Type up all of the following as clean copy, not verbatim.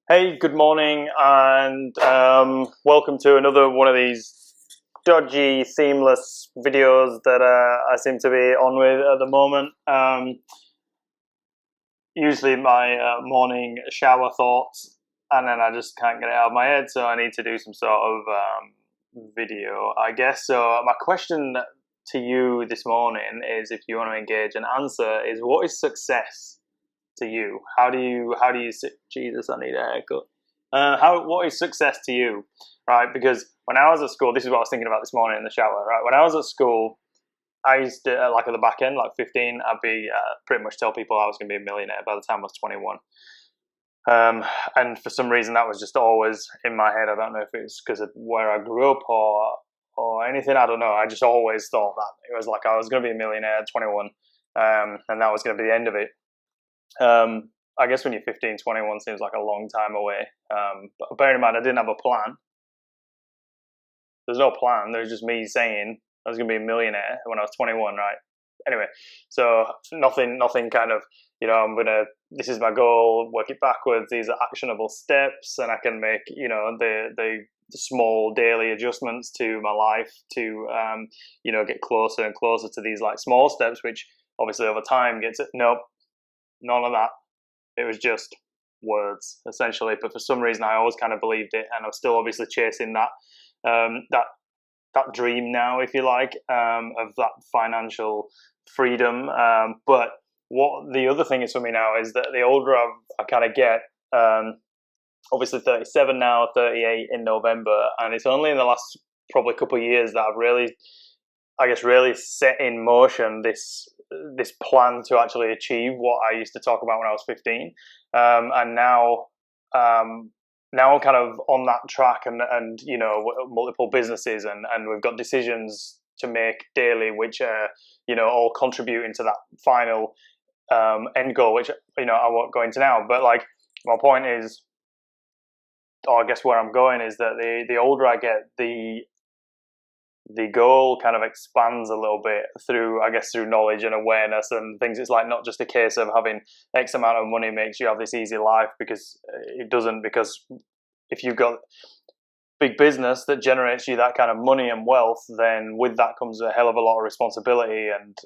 Hey, good morning, and welcome to another one of these dodgy, seamless videos that I seem to be on with at the moment. Usually, my morning shower thoughts, and then I just can't get it out of my head, so I need to do some sort of video, I guess. So, my question to you this morning is, if you want to engage and answer, is what is success to you? How do you Jesus, I need a haircut. What is success to you, right? Because when I was at school, this is what I was thinking about this morning in the shower, right? When I was at school, I used to like at the back end, like 15, I'd be pretty much tell people I was going to be a millionaire by the time I was 21. And for some reason, that was just always in my head. I don't know if it's because of where I grew up or anything. I don't know. I just always thought that it was like I was going to be a millionaire at 21, and that was going to be the end of it. I guess when you're 15, 21 seems like a long time away. But bearing in mind, I didn't have a plan. There's no plan. There's just me saying I was going to be a millionaire when I was 21, right? Anyway, so nothing kind of, this is my goal, work it backwards. These are actionable steps, and I can make, the small daily adjustments to my life to, get closer and closer to these like small steps, which obviously over time gets it. Nope, none of that. It was just words essentially, but for some reason I always kind of believed it, and I'm still obviously chasing that dream now, if you like, of that financial freedom. But what the other thing is for me now is that the older I kind of get, obviously 37 now, 38 in November, and it's only in the last probably couple of years that I've really set in motion this plan to actually achieve what I used to talk about when I was 15, and now I'm kind of on that track, and multiple businesses, and we've got decisions to make daily, which all contribute into that final end goal, which I won't go into now. But like my point is, or I guess where I'm going is that the older I get, the goal kind of expands a little bit through knowledge and awareness and things. It's like not just a case of having X amount of money makes you have this easy life, because it doesn't. Because if you've got big business that generates you that kind of money and wealth, then with that comes a hell of a lot of responsibility. And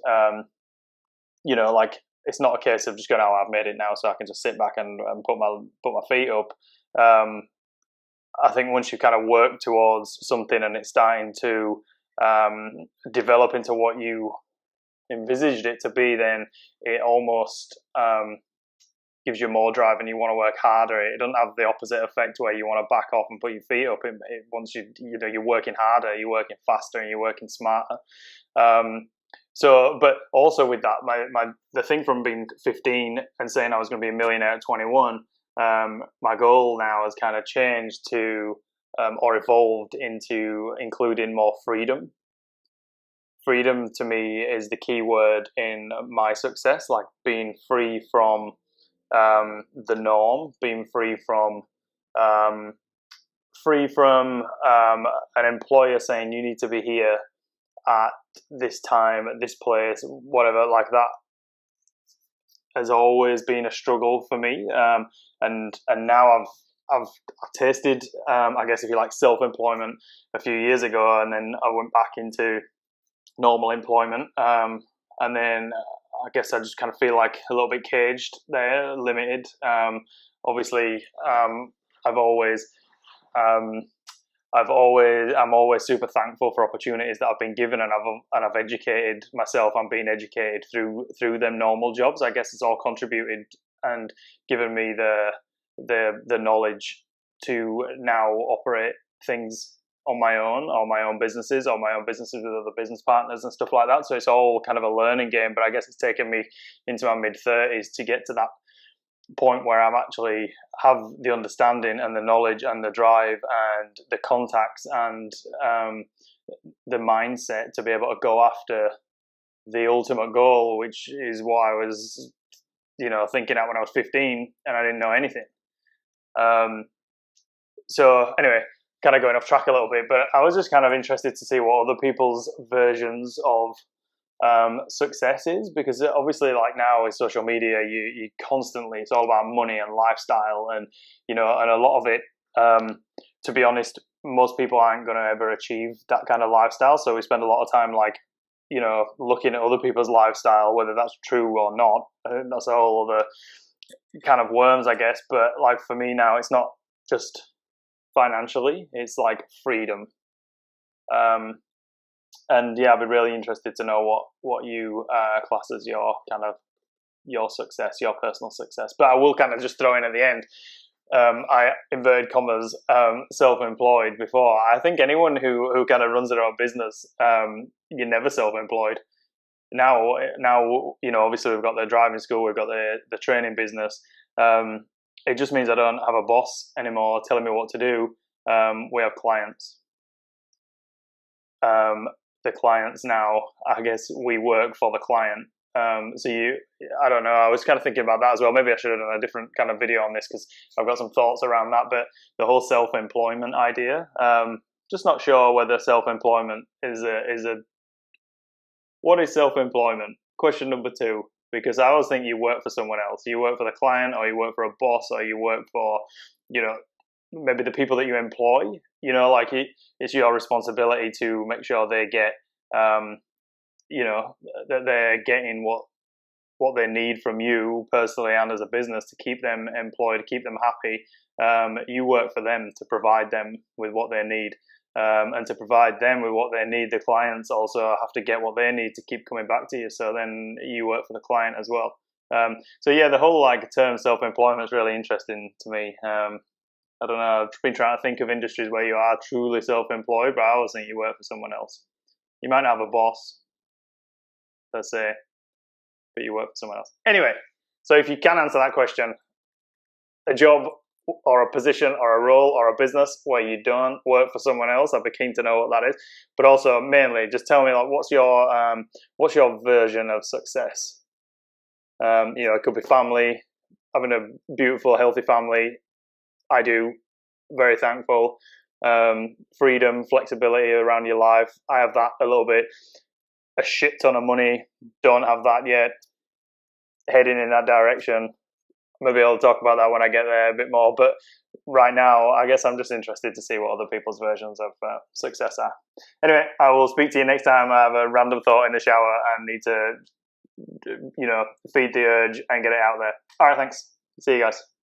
it's not a case of just going, oh, I've made it now, so I can just sit back and put my feet up. I think once you kind of work towards something and it's starting to develop into what you envisaged it to be, then it almost gives you more drive and you want to work harder. It doesn't have the opposite effect where you want to back off and put your feet up. Once you're working harder, you're working faster, and you're working smarter. But also with that, the thing from being 15 and saying I was going to be a millionaire at 21. My goal now has kind of changed to, or evolved into, including more freedom. Freedom to me is the key word in my success, like being free from the norm, being free from an employer saying you need to be here at this time, at this place, whatever, like that has always been a struggle for me, and now I've tasted, I guess if you like, self-employment a few years ago, and then I went back into normal employment, and then I guess I just kind of feel like a little bit caged there, limited. Obviously, I'm always super thankful for opportunities that I've been given, and I've educated myself. I'm being educated through them normal jobs. I guess it's all contributed and given me the knowledge to now operate things on my own businesses, with other business partners and stuff like that. So it's all kind of a learning game. But I guess it's taken me into my mid-30s to get to that point where I'm actually have the understanding and the knowledge and the drive and the contacts and the mindset to be able to go after the ultimate goal, which is what I was, thinking out when I was 15 and I didn't know anything. So anyway, kind of going off track a little bit, but I was just kind of interested to see what other people's versions of success is, because obviously, like now with social media, you constantly, it's all about money and lifestyle, and and a lot of it, to be honest, most people aren't going to ever achieve that kind of lifestyle. So we spend a lot of time looking at other people's lifestyle, whether that's true or not. That's a whole other kind of worms, I guess. But like for me now, it's not just financially, it's like freedom. And yeah, I'd be really interested to know what you class as your success, your personal success. But I will kind of just throw in at the end, I inverted commas self-employed before. I think anyone who kind of runs their own business, you're never self-employed. Now, obviously we've got the driving school, we've got the training business. It just means I don't have a boss anymore telling me what to do. We have clients. The clients now, I guess we work for the client. I don't know, I was kind of thinking about that as well. Maybe I should have done a different kind of video on this, because I've got some thoughts around that. But the whole self-employment idea, just not sure whether self-employment is a what is self-employment? Question number 2, because I always think you work for someone else. You work for the client, or you work for a boss, or you work for, maybe the people that you employ. Like it's your responsibility to make sure they get, that they're getting what they need from you personally and as a business to keep them employed, keep them happy. You work for them to provide them with what they need. And to provide them with what they need, the clients also have to get what they need to keep coming back to you. So then you work for the client as well. So yeah, the whole term self-employment is really interesting to me. I don't know, I've been trying to think of industries where you are truly self-employed, but I always think you work for someone else. You might not have a boss, per se, but you work for someone else. Anyway, so if you can answer that question, a job or a position or a role or a business where you don't work for someone else, I'd be keen to know what that is. But also, mainly, just tell me, what's your version of success? It could be family, having a beautiful, healthy family. I do, very thankful. Freedom, flexibility around your life, I have that a little bit. A shit ton of money, don't have that yet. Heading in that direction. Maybe I'll talk about that when I get there a bit more. But right now, I guess I'm just interested to see what other people's versions of success are. Anyway, I will speak to you next time I have a random thought in the shower and need to, feed the urge and get it out there. All right, thanks. See you guys.